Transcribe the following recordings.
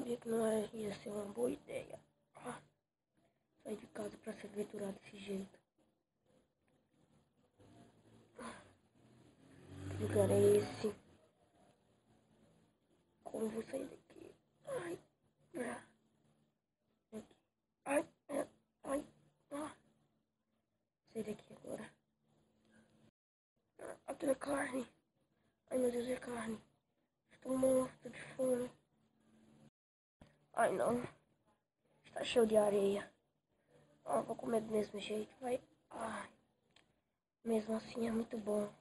sabia que não ia ser uma boa ideia. Sair de casa pra se aventurar desse jeito. Que lugar é esse? Como vou sair daqui? Ai. Sair daqui agora. Aquela carne. Ai meu Deus, é carne. Estou morto de fome. Ai não. Está cheio de areia. Vou comer do mesmo jeito, vai. Ai. Mesmo assim é muito bom.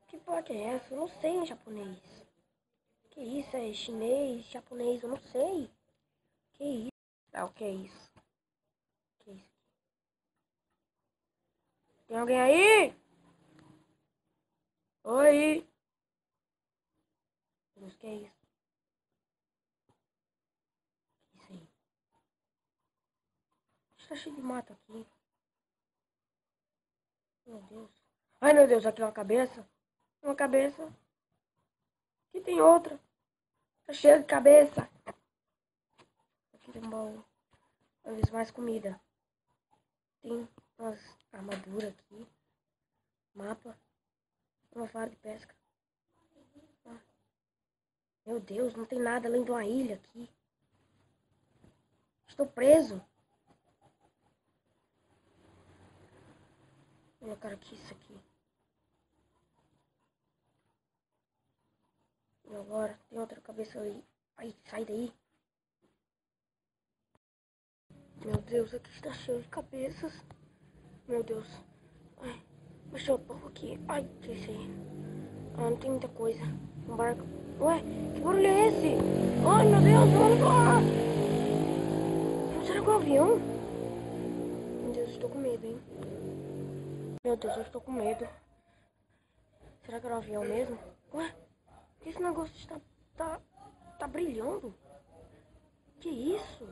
Que parte é essa? Eu não sei em japonês. Que isso? É chinês, japonês? Eu não sei. Que isso? Ah, o que é isso? Que isso? Tem alguém aí? Oi? Deus, que é isso? Que isso aí? Está cheio de mato aqui. Meu Deus. Ai meu Deus, aqui é uma cabeça. Uma cabeça. Aqui tem outra. Tá cheio de cabeça. Aqui tem um baú. Vamos ver mais comida. Tem umas armaduras aqui. Mapa. Uma vara de pesca. Meu Deus, não tem nada além de uma ilha aqui. Estou preso. Vou colocar aqui isso aqui. E agora tem outra cabeça ali. Ai, sai daí. Meu Deus, aqui está cheio de cabeças. Meu Deus. Ai, deixa eu pôr aqui. Ai, que é isso aí? Não tem muita coisa. Um barco. Ué, que barulho é esse? Ai, meu Deus, vamos lá. Será que é um avião? Meu Deus, estou com medo, hein? Meu Deus, eu estou com medo. Será que era um avião mesmo? Ué, esse negócio tá brilhando. Que isso?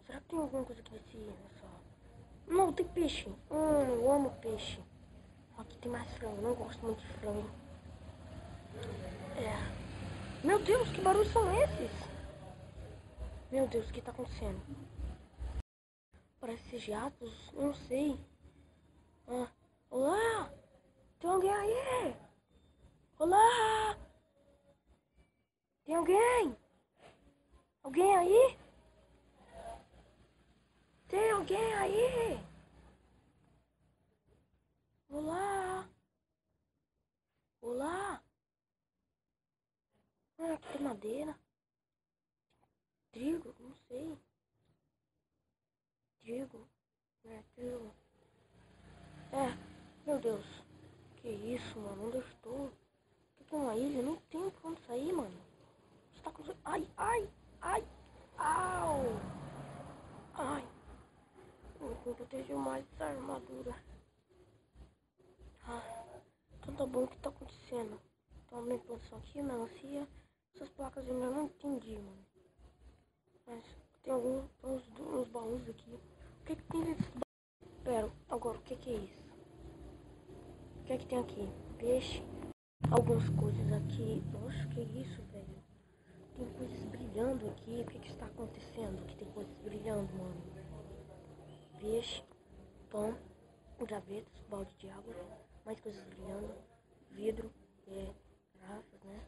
Será que tem alguma coisa aqui nessa... Não, tem peixe. Eu amo peixe. Aqui tem mais frango. Não gosto muito de frango. Meu Deus, que barulhos são esses? Meu Deus, o que tá acontecendo? Parece jatos. Eu não sei. Olá! Tem alguém aí? Olá! Tem alguém? Alguém aí? Tem alguém aí? Olá! Olá! Aqui tem madeira. Trigo? Não sei. Trigo? Trigo. Meu Deus. Que isso, mano? Onde eu estou? Aqui é uma ilha? Não tem pra onde sair, mano. Você tá com... Ai, ai, ai, au! Ai. Eu vou proteger mais essa armadura. Então tá bom, o que tá acontecendo? Tá uma posição aqui, melancia. Essas placas eu ainda não entendi, mano. Mas tem uns baús aqui. O que tem nesses baús? Pera, agora, o que é isso? O que é que tem aqui? Peixe. Algumas coisas aqui. Nossa, que isso, velho? Tem coisas brilhando aqui. O que está acontecendo? Que tem coisas brilhando, mano. Peixe, pão, gravetos, balde de água, mais coisas brilhando, vidro, garrafas, né?